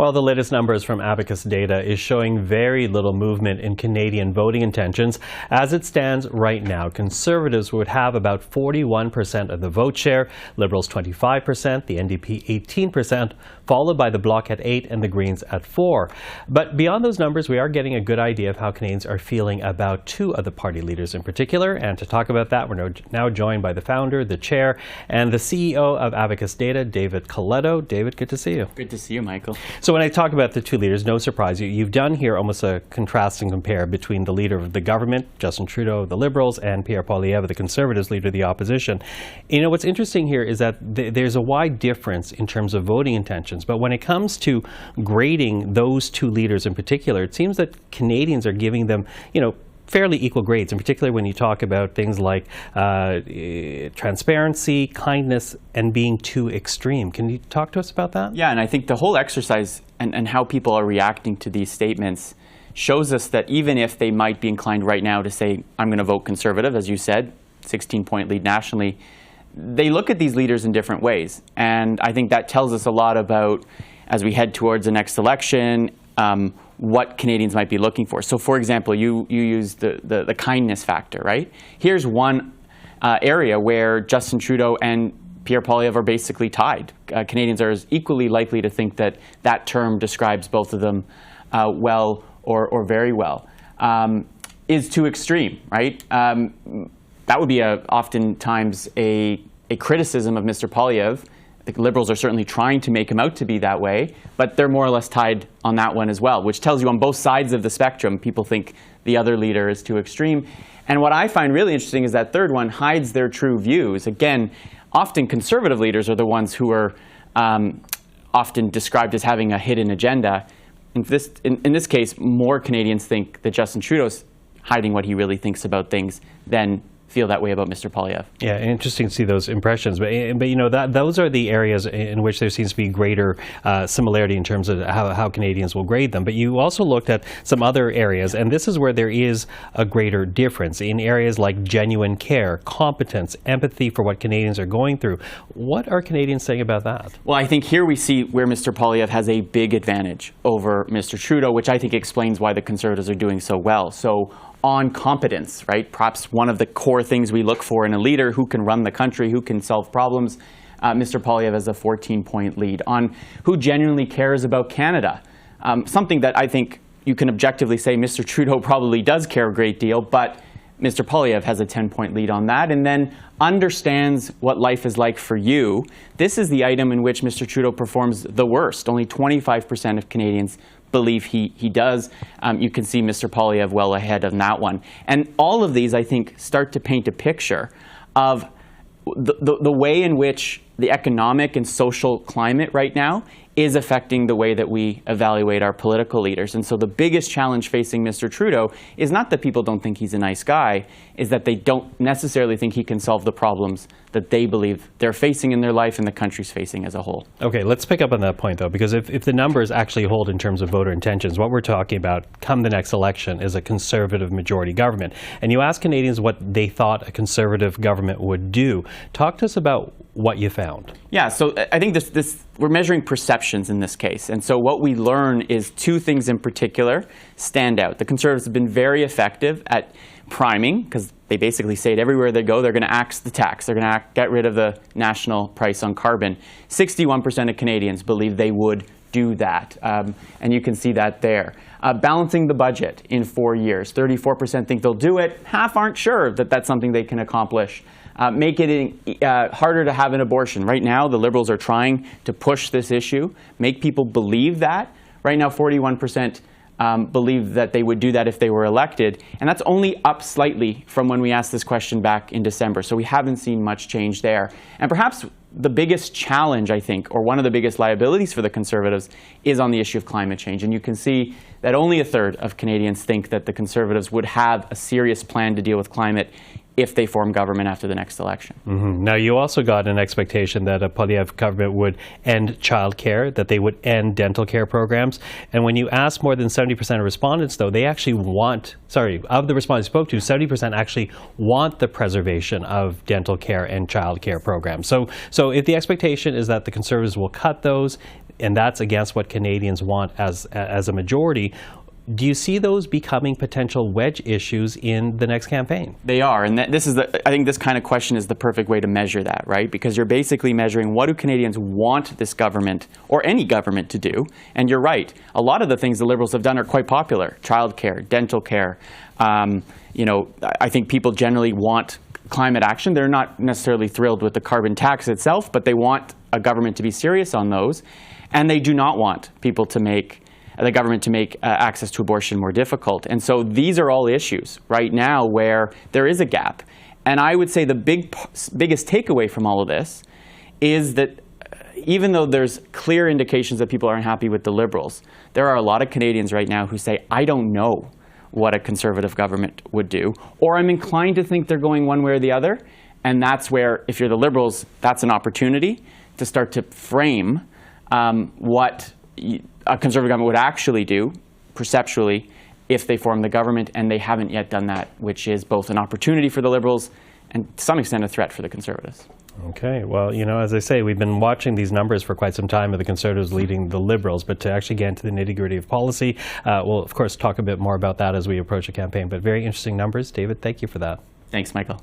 Well, the latest numbers from Abacus Data is showing very little movement in Canadian voting intentions. As it stands right now, Conservatives would have about 41% of the vote share, Liberals 25%, the NDP 18%, followed by the Bloc at 8% and the Greens at 4%. But beyond those numbers, we are getting a good idea of how Canadians are feeling about two of the party leaders in particular. And to talk about that, we're now joined by the founder, the chair, and the CEO of Abacus Data, David Coletto. David, good to see you. Good to see you, Michael. So when I talk about the two leaders, no surprise, you've done here almost a contrast and compare between the leader of the government, Justin Trudeau, the Liberals, and Pierre Poilievre, the Conservatives, leader of the opposition. You know, what's interesting here is that there's a wide difference in terms of voting intentions. But when it comes to grading those two leaders in particular, it seems that Canadians are giving them, fairly equal grades, in particular when you talk about things like transparency, kindness, and being too extreme. Can you talk to us about that? Yeah, and I think the whole exercise and how people are reacting to these statements shows us that even if they might be inclined right now to say, I'm going to vote Conservative, as you said, 16-point lead nationally, they look at these leaders in different ways. And I think that tells us a lot about, as we head towards the next election, what Canadians might be looking for. So, for example, you used the kindness factor, right? Here's one area where Justin Trudeau and Pierre Poilievre are basically tied. Canadians are equally likely to think that that term describes both of them well or very well. Is too extreme, right? That would be oftentimes a criticism of Mr. Poilievre. The Liberals are certainly trying to make him out to be that way, but they're more or less tied on that one as well, which tells you on both sides of the spectrum, people think the other leader is too extreme. And what I find really interesting is that third one hides their true views. Again, often Conservative leaders are the ones who are often described as having a hidden agenda. In this case, more Canadians think that Justin Trudeau's hiding what he really thinks about things than feel that way about Mr. Poilievre. Yeah, interesting to see those impressions. But those are the areas in which there seems to be greater similarity in terms of how Canadians will grade them. But you also looked at some other areas, and this is where there is a greater difference in areas like genuine care, competence, empathy for what Canadians are going through. What are Canadians saying about that? Well, I think here we see where Mr. Poilievre has a big advantage over Mr. Trudeau, which I think explains why the Conservatives are doing so well. So on competence, right? Perhaps one of the core things we look for in a leader who can run the country, who can solve problems. Mr. Poilievre has a 14-point lead. On who genuinely cares about Canada, something that I think you can objectively say Mr. Trudeau probably does care a great deal, but Mr. Poilievre has a 10-point lead on that, and then understands what life is like for you. This is the item in which Mr. Trudeau performs the worst. Only 25% of Canadians believe he does. You can see Mr. Poilievre well ahead on that one. And all of these, I think, start to paint a picture of the way in which the economic and social climate right now is affecting the way that we evaluate our political leaders. And so the biggest challenge facing Mr. Trudeau is not that people don't think he's a nice guy, is that they don't necessarily think he can solve the problems that they believe they're facing in their life and the country's facing as a whole. Okay, let's pick up on that point, though, because if the numbers actually hold in terms of voter intentions, what we're talking about come the next election is a Conservative majority government. And you ask Canadians what they thought a Conservative government would do. Talk to us about what you found. Yeah, so I think we're measuring perceptions in this case. And so what we learn is two things in particular stand out. The Conservatives have been very effective at priming, because they basically say it everywhere they go, they're going to axe the tax. They're going to get rid of the national price on carbon. 61% of Canadians believe they would do that. And you can see that there. Balancing the budget in 4 years. 34% think they'll do it. Half aren't sure that that's something they can accomplish. Make it harder to have an abortion. Right now, the Liberals are trying to push this issue, make people believe that. Right now, 41% believe that they would do that if they were elected. And that's only up slightly from when we asked this question back in December. So we haven't seen much change there. And perhaps the biggest challenge, I think, or one of the biggest liabilities for the Conservatives is on the issue of climate change. And you can see that only a third of Canadians think that the Conservatives would have a serious plan to deal with climate if they form government after the next election. Mm-hmm. Now, you also got an expectation that a Poilievre government would end child care, that they would end dental care programs. And when you ask more than 70% of respondents, though, they actually of the respondents you spoke to, 70% actually want the preservation of dental care and child care programs. So if the expectation is that the Conservatives will cut those, and that's against what Canadians want as a majority. Do you see those becoming potential wedge issues in the next campaign? They are, and I think this kind of question is the perfect way to measure that, right? Because you're basically measuring what do Canadians want this government or any government to do. And you're right, a lot of the things the Liberals have done are quite popular: childcare, dental care. I think people generally want climate action. They're not necessarily thrilled with the carbon tax itself, but they want a government to be serious on those, and they do not want the government to make access to abortion more difficult. And so these are all issues right now where there is a gap. And I would say the biggest takeaway from all of this is that even though there's clear indications that people aren't happy with the Liberals, there are a lot of Canadians right now who say, I don't know what a Conservative government would do, or I'm inclined to think they're going one way or the other. And that's where, if you're the Liberals, that's an opportunity to start to frame what a Conservative government would actually do, perceptually, if they form the government, and they haven't yet done that, which is both an opportunity for the Liberals and, to some extent, a threat for the Conservatives. Okay, well, as I say, we've been watching these numbers for quite some time with the Conservatives leading the Liberals, but to actually get into the nitty-gritty of policy, we'll, of course, talk a bit more about that as we approach a campaign. But very interesting numbers. David, thank you for that. Thanks, Michael.